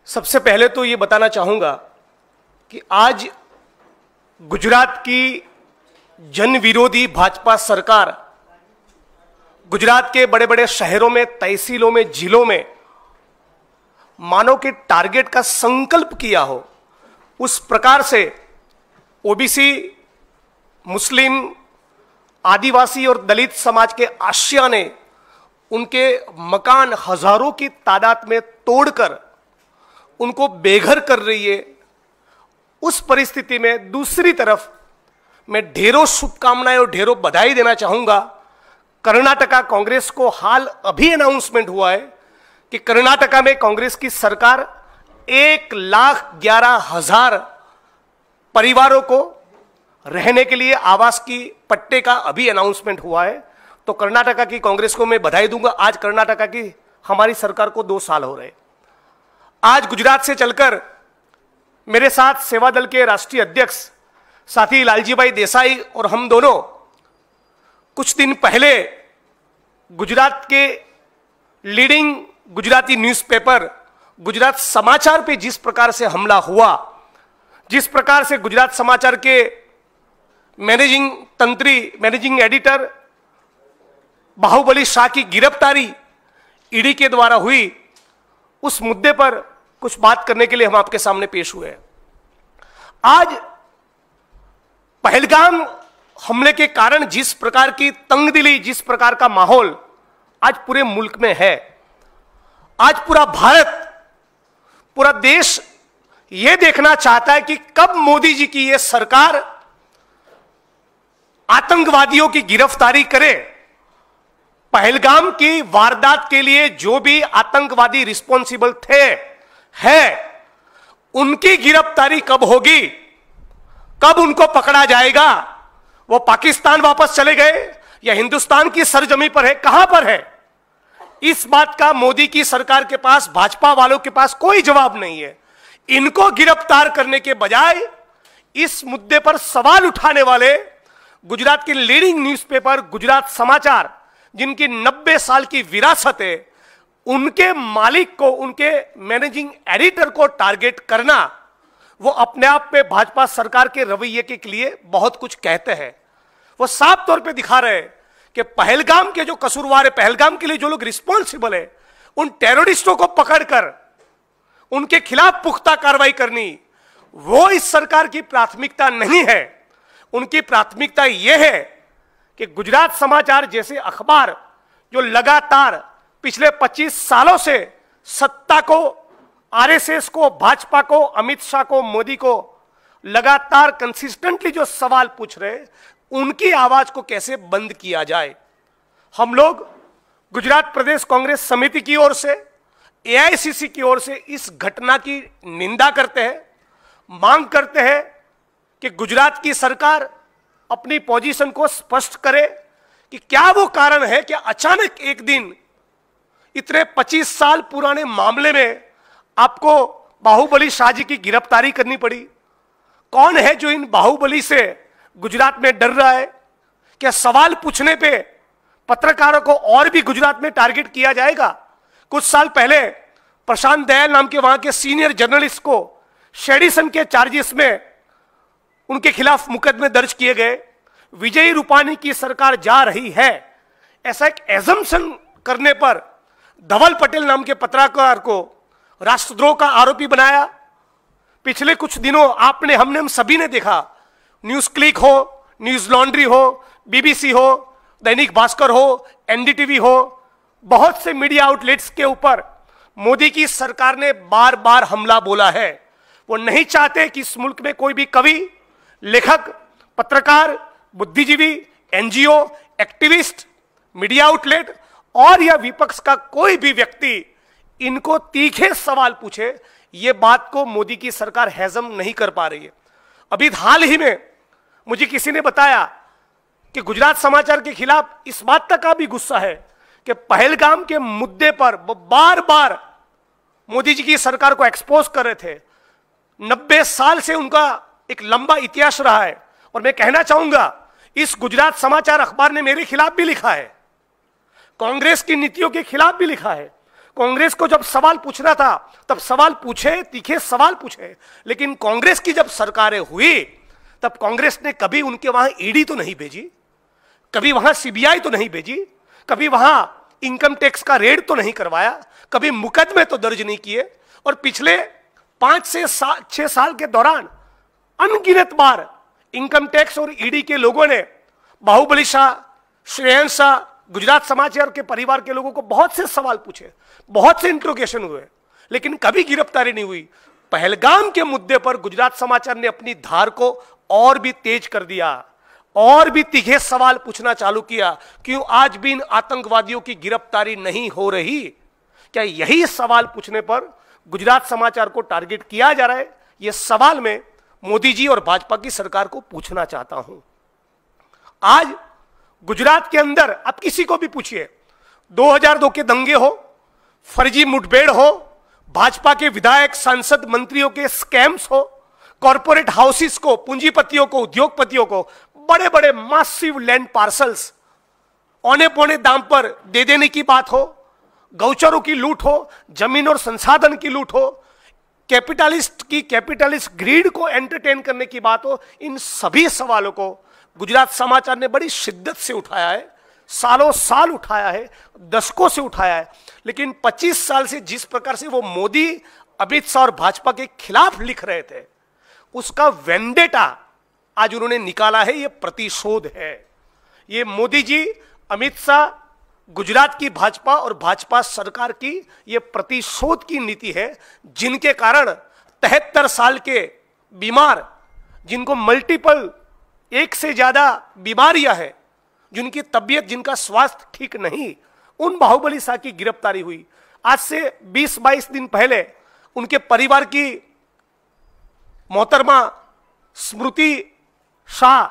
सबसे पहले तो ये बताना चाहूंगा कि आज गुजरात की जन विरोधी भाजपा सरकार गुजरात के बड़े बड़े शहरों में, तहसीलों में, जिलों में मानव के टारगेट का संकल्प किया हो, उस प्रकार से ओबीसी, मुस्लिम, आदिवासी और दलित समाज के आशिया ने उनके मकान हजारों की तादाद में तोड़कर उनको बेघर कर रही है। उस परिस्थिति में दूसरी तरफ मैं ढेरों शुभकामनाएं और ढेरों बधाई देना चाहूंगा। कर्नाटका कांग्रेस को हाल अभी अनाउंसमेंट हुआ है कि कर्नाटका में कांग्रेस की सरकार 1,11,000 परिवारों को रहने के लिए आवास की पट्टे का अभी अनाउंसमेंट हुआ है। तो कर्नाटका की कांग्रेस को मैं बधाई दूंगा। आज कर्नाटका की हमारी सरकार को 2 साल हो रहे। आज गुजरात से चलकर मेरे साथ सेवा दल के राष्ट्रीय अध्यक्ष साथी लालजीभाई देसाई और हम दोनों कुछ दिन पहले गुजरात के लीडिंग गुजराती न्यूज़पेपर गुजरात समाचार पे जिस प्रकार से हमला हुआ, जिस प्रकार से गुजरात समाचार के मैनेजिंग एडिटर बाहुबली शाह की गिरफ्तारी ईडी के द्वारा हुई, उस मुद्दे पर कुछ बात करने के लिए हम आपके सामने पेश हुए हैं। आज पहलगाम हमले के कारण जिस प्रकार की तंगदिली, जिस प्रकार का माहौल आज पूरे मुल्क में है, आज पूरा भारत, पूरा देश यह देखना चाहता है कि कब मोदी जी की यह सरकार आतंकवादियों की गिरफ्तारी करे। पहलगाम की वारदात के लिए जो भी आतंकवादी रिस्पॉन्सिबल उनकी गिरफ्तारी कब होगी, कब उनको पकड़ा जाएगा। वो पाकिस्तान वापस चले गए या हिंदुस्तान की सरजमी पर है, कहां पर है? इस बात का मोदी की सरकार के पास, भाजपा वालों के पास कोई जवाब नहीं है। इनको गिरफ्तार करने के बजाय इस मुद्दे पर सवाल उठाने वाले गुजरात के लीडिंग न्यूज़पेपर गुजरात समाचार, जिनकी 90 साल की विरासत है, उनके मालिक को, उनके मैनेजिंग एडिटर को टारगेट करना, वो अपने आप में भाजपा सरकार के रवैये के लिए बहुत कुछ कहते हैं। वो साफ तौर पे दिखा रहे हैं कि पहलगाम के जो कसूरवार है, पहलगाम के लिए जो लोग रिस्पॉन्सिबल है, उन टेररिस्टों को पकड़कर उनके खिलाफ पुख्ता कार्रवाई करनी, वो इस सरकार की प्राथमिकता नहीं है। उनकी प्राथमिकता यह है कि गुजरात समाचार जैसे अखबार जो लगातार पिछले 25 सालों से सत्ता को, आरएसएस को, भाजपा को, अमित शाह को, मोदी को लगातार कंसिस्टेंटली जो सवाल पूछ रहे, उनकी आवाज को कैसे बंद किया जाए। हम लोग गुजरात प्रदेश कांग्रेस समिति की ओर से, एआईसीसी की ओर से इस घटना की निंदा करते हैं, मांग करते हैं कि गुजरात की सरकार अपनी पोजीशन को स्पष्ट करे कि क्या वो कारण है कि अचानक एक दिन इतने 25 साल पुराने मामले में आपको बाहुबली शाह जी की गिरफ्तारी करनी पड़ी। कौन है जो इन बाहुबली से गुजरात में डर रहा है? क्या सवाल पूछने पे पत्रकारों को और भी गुजरात में टारगेट किया जाएगा? कुछ साल पहले प्रशांत दयाल नाम के वहां के सीनियर जर्नलिस्ट को सेडिशन के चार्जेस में उनके खिलाफ मुकदमे दर्ज किए गए। विजय रूपानी की सरकार जा रही है, ऐसा एक एजम्पशन करने पर धवल पटेल नाम के पत्रकार को राष्ट्रद्रोह का आरोपी बनाया। पिछले कुछ दिनों हमने हम सभी ने देखा, न्यूज क्लिक हो, न्यूज लॉन्ड्री हो, बीबीसी हो, दैनिक भास्कर हो, एनडीटीवी हो, बहुत से मीडिया आउटलेट्स के ऊपर मोदी की सरकार ने बार बार हमला बोला है। वो नहीं चाहते कि इस मुल्क में कोई भी कवि, लेखक, पत्रकार, बुद्धिजीवी, एनजीओ, एक्टिविस्ट, मीडिया आउटलेट और या विपक्ष का कोई भी व्यक्ति इनको तीखे सवाल पूछे। ये बात को मोदी की सरकार हेजम नहीं कर पा रही है। अभी हाल ही में मुझे किसी ने बताया कि गुजरात समाचार के खिलाफ इस बात तक का भी गुस्सा है कि पहलगाम के मुद्दे पर बार बार मोदी जी की सरकार को एक्सपोज कर रहे थे। 90 साल से उनका एक लंबा इतिहास रहा है। और मैं कहना चाहूंगा, इस गुजरात समाचार अखबार ने मेरे खिलाफ भी लिखा है, कांग्रेस की नीतियों के खिलाफ भी लिखा है, कांग्रेस को जब सवाल पूछना था तब सवाल पूछे, तीखे सवाल पूछे, लेकिन कांग्रेस की जब सरकारें हुई तब कांग्रेस ने कभी उनके वहां ईडी तो नहीं भेजी, कभी वहां सीबीआई तो नहीं भेजी, कभी वहां इनकम टैक्स का रेड तो नहीं करवाया, कभी मुकदमे तो दर्ज नहीं किए। और पिछले 5 से 6 साल के दौरान अनगिनत बार इनकम टैक्स और ईडी के लोगों ने बाहुबली शाह, श्रेयांश शाह, गुजरात समाचार के परिवार के लोगों को बहुत से सवाल पूछे, बहुत से इंट्रोगेशन हुए, लेकिन कभी गिरफ्तारी नहीं हुई। पहलगाम के मुद्दे पर गुजरात समाचार ने अपनी धार को और भी तेज कर दिया, और भी तीखे सवाल पूछना चालू किया, क्यों आज भी इन आतंकवादियों की गिरफ्तारी नहीं हो रही? क्या यही सवाल पूछने पर गुजरात समाचार को टारगेट किया जा रहा है? यह सवाल मैं मोदी जी और भाजपा की सरकार को पूछना चाहता हूं। आज गुजरात के अंदर आप किसी को भी पूछिए, 2002 के दंगे हो, फर्जी मुठभेड़ हो, भाजपा के विधायक, सांसद, मंत्रियों के स्कैम्स हो, कॉर्पोरेट हाउसेस को, पूंजीपतियों को, उद्योगपतियों को बड़े बड़े मासिव लैंड पार्सल्स औने पौने दाम पर दे देने की बात हो, गौचरों की लूट हो, जमीन और संसाधन की लूट हो, कैपिटलिस्ट ग्रीड को एंटरटेन करने की बात हो, इन सभी सवालों को गुजरात समाचार ने बड़ी शिद्दत से उठाया है, सालों साल उठाया है, दशकों से उठाया है। लेकिन 25 साल से जिस प्रकार से वो मोदी, अमित शाह और भाजपा के खिलाफ लिख रहे थे, उसका वेंडेटा आज उन्होंने निकाला है। ये प्रतिशोध है। ये मोदी जी, अमित शाह, गुजरात की भाजपा और भाजपा सरकार की ये प्रतिशोध की नीति है, जिनके कारण 73 साल के बीमार, जिनको मल्टीपल, एक से ज्यादा बीमारियां हैं, जिनकी तबीयत, जिनका स्वास्थ्य ठीक नहीं, उन बाहुबली शाह की गिरफ्तारी हुई। आज से 20-22 दिन पहले उनके परिवार की मोहतरमा स्मृति शाह,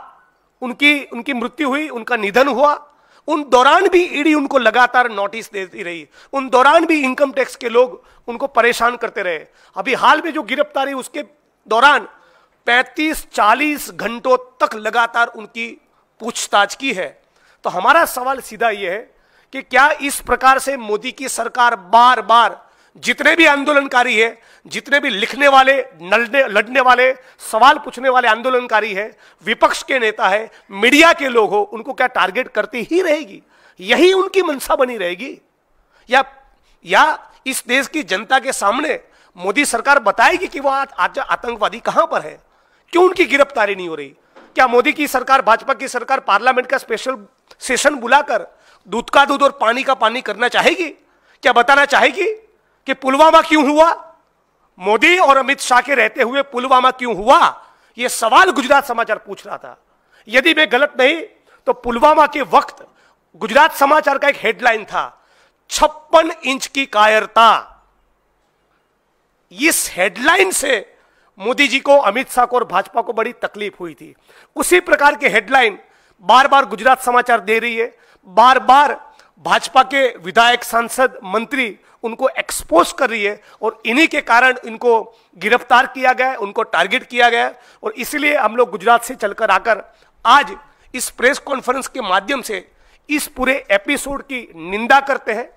उनकी मृत्यु हुई, उनका निधन हुआ। उन दौरान भी ईडी उनको लगातार नोटिस देती रही, उन दौरान भी इनकम टैक्स के लोग उनको परेशान करते रहे। अभी हाल में जो गिरफ्तारी, उसके दौरान 35-40 घंटों तक लगातार उनकी पूछताछ की है। तो हमारा सवाल सीधा यह है कि क्या इस प्रकार से मोदी की सरकार बार बार, जितने भी आंदोलनकारी है, जितने भी लिखने वाले, लड़ने वाले, सवाल पूछने वाले आंदोलनकारी है, विपक्ष के नेता है, मीडिया के लोग हो, उनको क्या टारगेट करती ही रहेगी? यही उनकी मंशा बनी रहेगी? या इस देश की जनता के सामने मोदी सरकार बताएगी कि वो आज आतंकवादी कहां पर है, क्यों उनकी गिरफ्तारी नहीं हो रही? क्या मोदी की सरकार, भाजपा की सरकार पार्लियामेंट का स्पेशल सेशन बुलाकर दूध का दूध और पानी का पानी करना चाहेगी? क्या बताना चाहेगी कि पुलवामा क्यों हुआ? मोदी और अमित शाह के रहते हुए पुलवामा क्यों हुआ? यह सवाल गुजरात समाचार पूछ रहा था। यदि मैं गलत नहीं तो पुलवामा के वक्त गुजरात समाचार का एक हेडलाइन था, 56 इंच की कायरता। इस हेडलाइन से मोदी जी को, अमित शाह को और भाजपा को बड़ी तकलीफ हुई थी। उसी प्रकार के हेडलाइन बार बार गुजरात समाचार दे रही है, बार बार भाजपा के विधायक, सांसद, मंत्री उनको एक्सपोज कर रही है, और इन्हीं के कारण इनको गिरफ्तार किया गया, उनको टारगेट किया गया। और इसलिए हम लोग गुजरात से चलकर आकर आज इस प्रेस कॉन्फ्रेंस के माध्यम से इस पूरे एपिसोड की निंदा करते हैं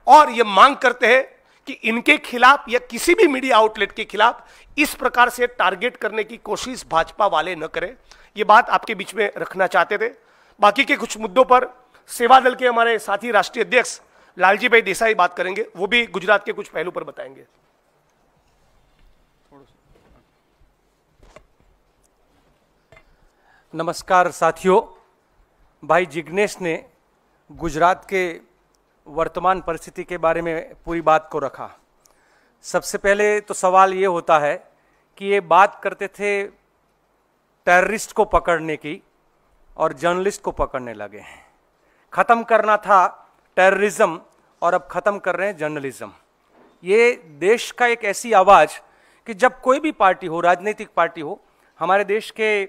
और यह मांग करते हैं कि इनके खिलाफ या किसी भी मीडिया आउटलेट के खिलाफ इस प्रकार से टारगेट करने की कोशिश भाजपा वाले न करें। यह बात आपके बीच में रखना चाहते थे। बाकी के कुछ मुद्दों पर सेवा दल के हमारे साथी राष्ट्रीय अध्यक्ष लालजी भाई देसाई बात करेंगे, वो भी गुजरात के कुछ पहलू पर बताएंगे। नमस्कार साथियों, भाई जिग्नेश ने गुजरात के वर्तमान परिस्थिति के बारे में पूरी बात को रखा। सबसे पहले तो सवाल ये होता है कि ये बात करते थे टेररिस्ट को पकड़ने की और जर्नलिस्ट को पकड़ने लगे हैं। खत्म करना था टेररिज्म और अब खत्म कर रहे हैं जर्नलिज्म। ये देश का एक ऐसी आवाज कि जब कोई भी पार्टी हो, राजनीतिक पार्टी हो, हमारे देश के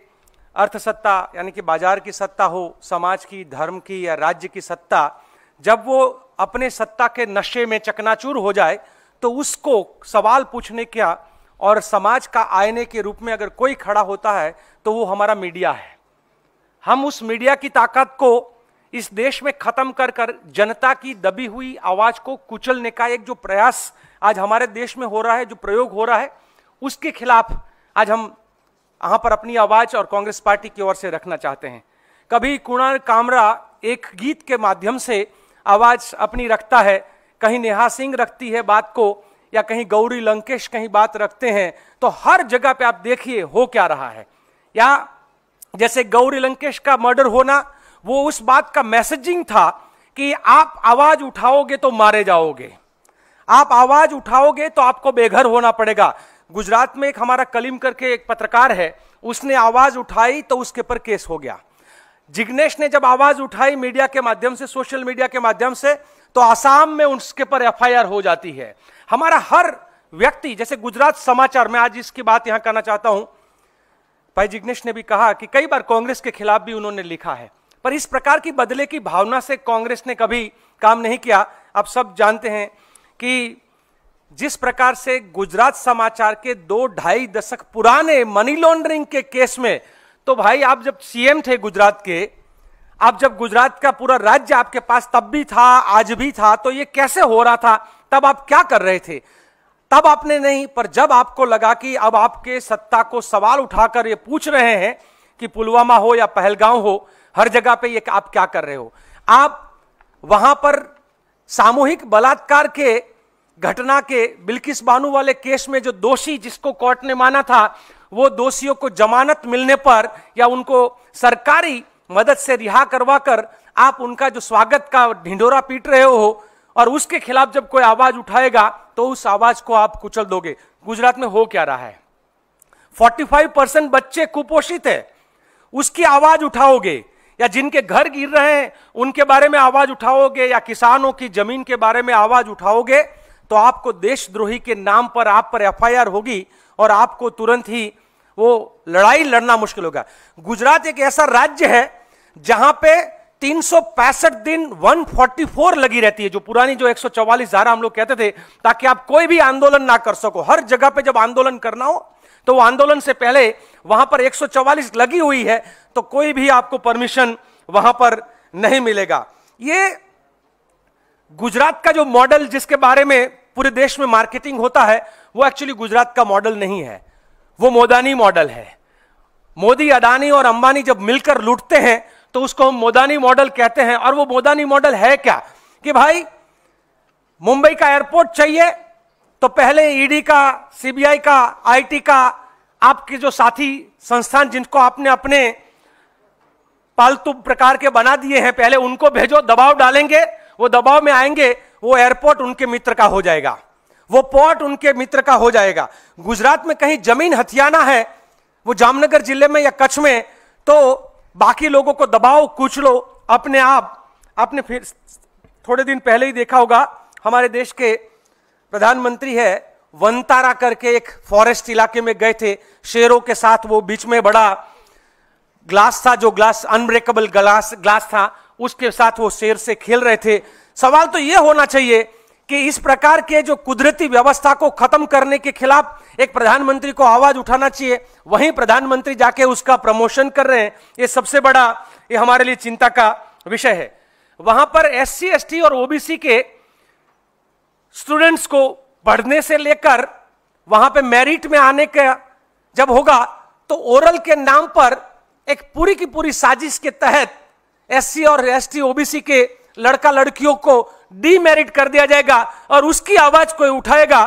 अर्थ सत्ता यानी कि बाजार की सत्ता हो, समाज की, धर्म की या राज्य की सत्ता, जब वो अपने सत्ता के नशे में चकनाचूर हो जाए तो उसको सवाल पूछने का और समाज का आईने के रूप में अगर कोई खड़ा होता है तो वो हमारा मीडिया है। हम उस मीडिया की ताकत को इस देश में खत्म कर कर जनता की दबी हुई आवाज को कुचलने का एक जो प्रयास आज हमारे देश में हो रहा है, जो प्रयोग हो रहा है, उसके खिलाफ आज हम यहां पर अपनी आवाज और कांग्रेस पार्टी की ओर से रखना चाहते हैं। कभी कुणाल कामरा एक गीत के माध्यम से आवाज अपनी रखता है, कहीं नेहा सिंह रखती है बात को, या कहीं गौरी लंकेश कहीं बात रखते हैं, तो हर जगह पे आप देखिए हो क्या रहा है। या जैसे गौरी लंकेश का मर्डर होना, वो उस बात का मैसेजिंग था कि आप आवाज उठाओगे तो मारे जाओगे, आप आवाज उठाओगे तो आपको बेघर होना पड़ेगा। गुजरात में एक हमारा कलीम करके एक पत्रकार है, उसने आवाज उठाई तो उसके ऊपर केस हो गया। जिग्नेश ने जब आवाज उठाई मीडिया के माध्यम से, सोशल मीडिया के माध्यम से, तो आसाम में उसके पर एफआईआर हो जाती है। हमारा हर व्यक्ति, जैसे गुजरात समाचार में आज इसकी बात यहां करना चाहता हूं, भाई जिग्नेश ने भी कहा कि कई बार कांग्रेस के खिलाफ भी उन्होंने लिखा है, पर इस प्रकार की बदले की भावना से कांग्रेस ने कभी काम नहीं किया। आप सब जानते हैं कि जिस प्रकार से गुजरात समाचार के 2-2.5 दशक पुराने मनी लॉन्ड्रिंग के केस में, तो भाई आप जब सीएम थे गुजरात के, आप जब गुजरात का पूरा राज्य आपके पास तब भी था, आज भी था, तो ये कैसे हो रहा था? तब आप क्या कर रहे थे? तब आपने नहीं, पर जब आपको लगा कि अब आपके सत्ता को सवाल उठाकर ये पूछ रहे हैं कि पुलवामा हो या पहलगांव हो, हर जगह पे ये आप क्या कर रहे हो? आप वहां पर सामूहिक बलात्कार के घटना के बिल्किस बानो वाले केस में जो दोषी जिसको कोर्ट ने माना था, वो दोषियों को जमानत मिलने पर या उनको सरकारी मदद से रिहा करवाकर आप उनका जो स्वागत का ढिंढोरा पीट रहे हो, और उसके खिलाफ जब कोई आवाज उठाएगा तो उस आवाज को आप कुचल दोगे। गुजरात में हो क्या रहा है? 45% बच्चे कुपोषित है, उसकी आवाज उठाओगे? या जिनके घर गिर रहे हैं उनके बारे में आवाज उठाओगे? या किसानों की जमीन के बारे में आवाज उठाओगे? तो आपको देशद्रोही के नाम पर आप पर एफआईआर होगी और आपको तुरंत ही वो लड़ाई लड़ना मुश्किल होगा। गुजरात एक ऐसा राज्य है जहां पे 365 दिन 144 लगी रहती है, जो पुरानी जो 144 धारा हम लोग कहते थे, ताकि आप कोई भी आंदोलन ना कर सको। हर जगह पे जब आंदोलन करना हो तो वो आंदोलन से पहले वहां पर 144 लगी हुई है, तो कोई भी आपको परमिशन वहां पर नहीं मिलेगा। ये गुजरात का जो मॉडल जिसके बारे में पूरे देश में मार्केटिंग होता है, वो एक्चुअली गुजरात का मॉडल नहीं है, वो मोदानी मॉडल है। मोदी, अडानी और अंबानी जब मिलकर लूटते हैं तो उसको हम मोदानी मॉडल कहते हैं। और वो मोदानी मॉडल है क्या कि भाई मुंबई का एयरपोर्ट चाहिए तो पहले ईडी का, सीबीआई का, आईटी का, आपके जो साथी संस्थान जिनको आपने अपने पालतू प्रकार के बना दिए हैं, पहले उनको भेजो, दबाव डालेंगे, वो दबाव में आएंगे, वो एयरपोर्ट उनके मित्र का हो जाएगा, वो पोर्ट उनके मित्र का हो जाएगा। गुजरात में कहीं जमीन हथियाना है, वो जामनगर जिले में या कच्छ में, तो बाकी लोगों को दबाओ, कुचलो अपने आप। आपने फिर थोड़े दिन पहले ही देखा होगा, हमारे देश के प्रधानमंत्री है वंतारा करके एक फॉरेस्ट इलाके में गए थे शेरों के साथ। वो बीच में बड़ा ग्लास था, जो ग्लास अनब्रेकेबल ग्लास था, उसके साथ वो शेर से खेल रहे थे। सवाल तो यह होना चाहिए कि इस प्रकार के जो कुदरती व्यवस्था को खत्म करने के खिलाफ एक प्रधानमंत्री को आवाज उठाना चाहिए, वहीं प्रधानमंत्री जाके उसका प्रमोशन कर रहे हैं। ये सबसे बड़ा, ये हमारे लिए चिंता का विषय है। वहां पर एससी, एसटी और ओबीसी के स्टूडेंट्स को पढ़ने से लेकर वहां पे मेरिट में आने का जब होगा, तो ओरल के नाम पर एक पूरी की पूरी साजिश के तहत एससी और एसटी, ओबीसी के लड़का लड़कियों को डीमेरिट कर दिया जाएगा, और उसकी आवाज कोई उठाएगा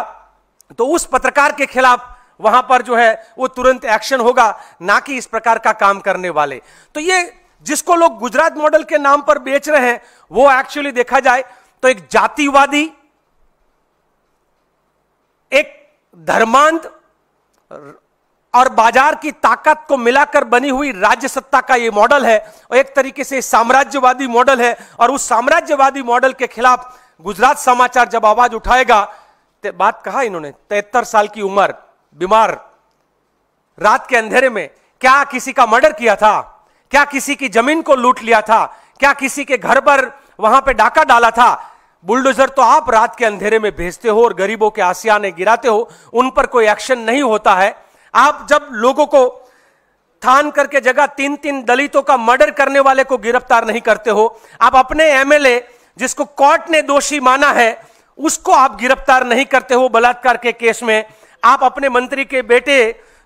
तो उस पत्रकार के खिलाफ वहां पर जो है वो तुरंत एक्शन होगा, ना कि इस प्रकार का काम करने वाले। तो ये जिसको लोग गुजरात मॉडल के नाम पर बेच रहे हैं, वो एक्चुअली देखा जाए तो एक जातिवादी, एक धर्मांध और बाजार की ताकत को मिलाकर बनी हुई राज्य सत्ता का यह मॉडल है, और एक तरीके से साम्राज्यवादी मॉडल है। और उस साम्राज्यवादी मॉडल के खिलाफ गुजरात समाचार जब आवाज उठाएगा, तो बात कहा इन्होंने, 73 साल की उम्र, बीमार, रात के अंधेरे में क्या किसी का मर्डर किया था? क्या किसी की जमीन को लूट लिया था? क्या किसी के घर पर वहां पे डाका डाला था? बुलडोजर तो आप रात के अंधेरे में भेजते हो और गरीबों के आसियाने गिराते हो, उन पर कोई एक्शन नहीं होता है। आप जब लोगों को ठान करके जगह 3-3 दलितों का मर्डर करने वाले को गिरफ्तार नहीं करते हो। आप अपने एमएलए जिसको कोर्ट ने दोषी माना है उसको आप गिरफ्तार नहीं करते हो बलात्कार के केस में। आप अपने मंत्री के बेटे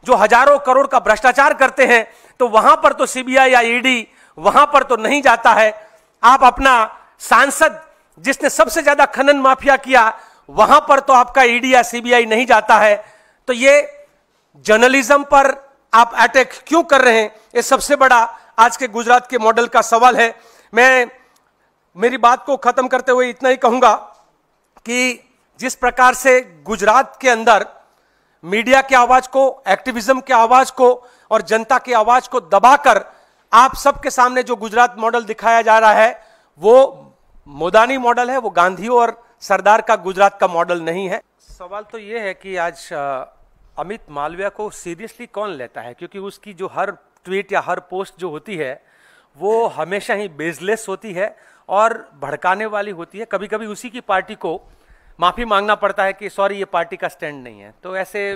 जो हजारों करोड़ का भ्रष्टाचार करते हैं तो वहां पर तो सीबीआई या ईडी वहां पर तो नहीं जाता है। आप अपना सांसद जिसने सबसे ज्यादा खनन माफिया किया वहां पर तो आपका ईडी या सीबीआई नहीं जाता है। तो ये जर्नलिज्म पर आप अटैक क्यों कर रहे हैं, ये सबसे बड़ा आज के गुजरात के मॉडल का सवाल है। मैं मेरी बात को खत्म करते हुए इतना ही कहूंगा कि जिस प्रकार से गुजरात के अंदर मीडिया की आवाज को, एक्टिविज्म की आवाज को और जनता की आवाज को दबाकर आप सबके सामने जो गुजरात मॉडल दिखाया जा रहा है वो मोदानी मॉडल है, वो गांधी और सरदार का गुजरात का मॉडल नहीं है। सवाल तो ये है कि आज अमित मालविया को सीरियसली कौन लेता है, क्योंकि उसकी जो हर ट्वीट या हर पोस्ट जो होती है वो हमेशा ही बेसलेस होती है और भड़काने वाली होती है। कभी कभी उसी की पार्टी को माफी मांगना पड़ता है कि सॉरी ये पार्टी का स्टैंड नहीं है। तो ऐसे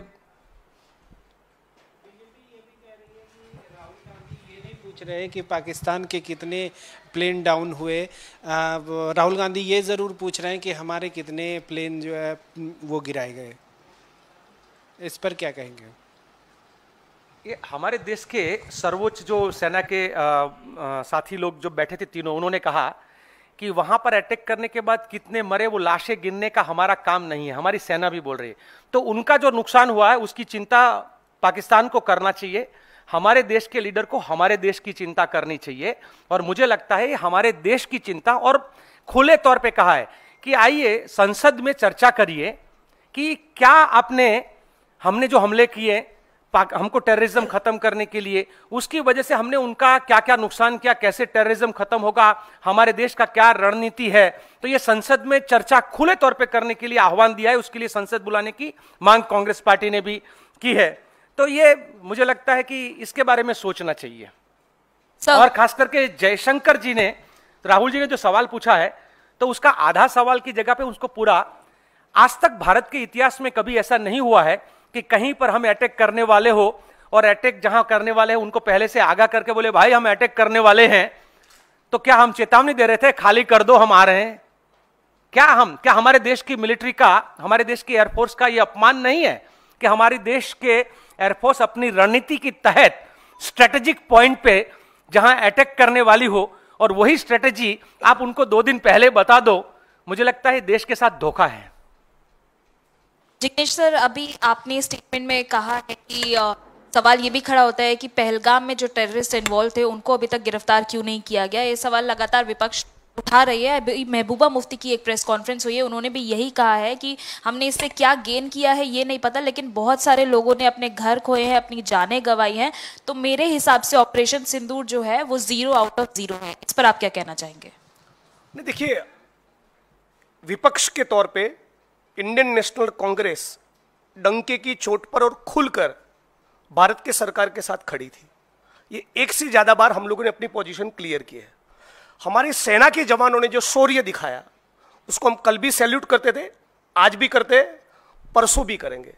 पूछ रहे हैं कि पाकिस्तान के कितने प्लेन डाउन हुए। राहुल गांधी ये ज़रूर पूछ रहे हैं कि हमारे कितने प्लेन जो है वो गिराए गए। इस पर क्या कहेंगे? ये हमारे देश के सर्वोच्च जो सेना के साथी लोग जो बैठे थे तीनों, उन्होंने कहा कि वहां पर अटैक करने के बाद कितने मरे वो लाशें गिनने का हमारा काम नहीं है, हमारी सेना भी बोल रही है। तो उनका जो नुकसान हुआ है उसकी चिंता पाकिस्तान को करना चाहिए, हमारे देश के लीडर को हमारे देश की चिंता करनी चाहिए। और मुझे लगता है हमारे देश की चिंता, और खुले तौर पे कहा है कि आइए संसद में चर्चा करिए कि क्या हमने जो हमले किए हमको टेररिज्म खत्म करने के लिए, उसकी वजह से हमने उनका क्या क्या नुकसान किया, कैसे टेररिज्म खत्म होगा, हमारे देश का क्या रणनीति है। तो ये संसद में चर्चा खुले तौर पे करने के लिए आह्वान दिया है, उसके लिए संसद बुलाने की मांग कांग्रेस पार्टी ने भी की है। तो ये मुझे लगता है कि इसके बारे में सोचना चाहिए। और खास करके जयशंकर जी ने, राहुल जी ने जो सवाल पूछा है तो उसका आधा सवाल की जगह पे उसको पूरा, आज तक भारत के इतिहास में कभी ऐसा नहीं हुआ है कि कहीं पर हम अटैक करने वाले हो और अटैक जहां करने वाले हैं उनको पहले से आगाह करके बोले भाई हम अटैक करने वाले हैं, तो क्या हम चेतावनी दे रहे थे खाली कर दो हम आ रहे हैं? क्या हमारे देश की मिलिट्री का, हमारे देश की एयरफोर्स का यह अपमान नहीं है कि हमारे देश के एयरफोर्स अपनी रणनीति के तहत स्ट्रेटेजिक पॉइंट पे जहां अटैक करने वाली हो और वही स्ट्रेटेजी आप उनको 2 दिन पहले बता दो? मुझे लगता है देश के साथ धोखा है। जिग्नेश सर, अभी आपने स्टेटमेंट में कहा है कि सवाल ये भी खड़ा होता है कि पहलगाम में जो टेररिस्ट इन्वॉल्व थे उनको अभी तक गिरफ्तार क्यों नहीं किया गया। ये सवाल लगातार विपक्ष उठा रही है। महबूबा मुफ्ती की एक प्रेस कॉन्फ्रेंस हुई है, उन्होंने भी यही कहा है कि हमने इससे क्या गेन किया है ये नहीं पता, लेकिन बहुत सारे लोगों ने अपने घर खोए हैं, अपनी जानें गंवाई हैं। तो मेरे हिसाब से ऑपरेशन सिंदूर जो है वो 0 आउट ऑफ 0 है। इस पर आप क्या कहना चाहेंगे? नहीं, देखिए, विपक्ष के तौर पे इंडियन नेशनल कांग्रेस डंके की चोट पर और खुलकर भारत के सरकार के साथ खड़ी थी। ये एक से ज्यादा बार हम लोगों ने अपनी पोजीशन क्लियर की है। हमारी सेना के जवानों ने जो शौर्य दिखाया उसको हम कल भी सैल्यूट करते थे, आज भी करते, परसों भी करेंगे।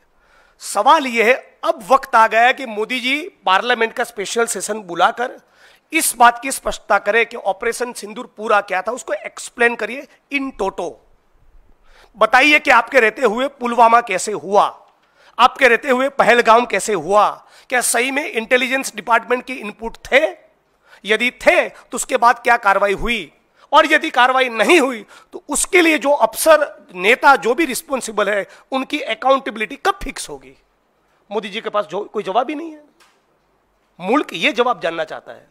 सवाल यह है, अब वक्त आ गया है कि मोदी जी पार्लियामेंट का स्पेशल सेशन बुलाकर इस बात की स्पष्टता करें कि ऑपरेशन सिंदूर पूरा क्या था, उसको एक्सप्लेन करिए इन टोटो। बताइए कि आपके रहते हुए पुलवामा कैसे हुआ, आपके रहते हुए पहलगाम कैसे हुआ, क्या सही में इंटेलिजेंस डिपार्टमेंट के इनपुट थे? यदि थे तो उसके बाद क्या कार्रवाई हुई, और यदि कार्रवाई नहीं हुई तो उसके लिए जो अफसर, नेता जो भी रिस्पॉन्सिबल है उनकी अकाउंटेबिलिटी कब फिक्स होगी? मोदी जी के पास कोई जवाब ही नहीं है। मुल्क ये जवाब जानना चाहता है।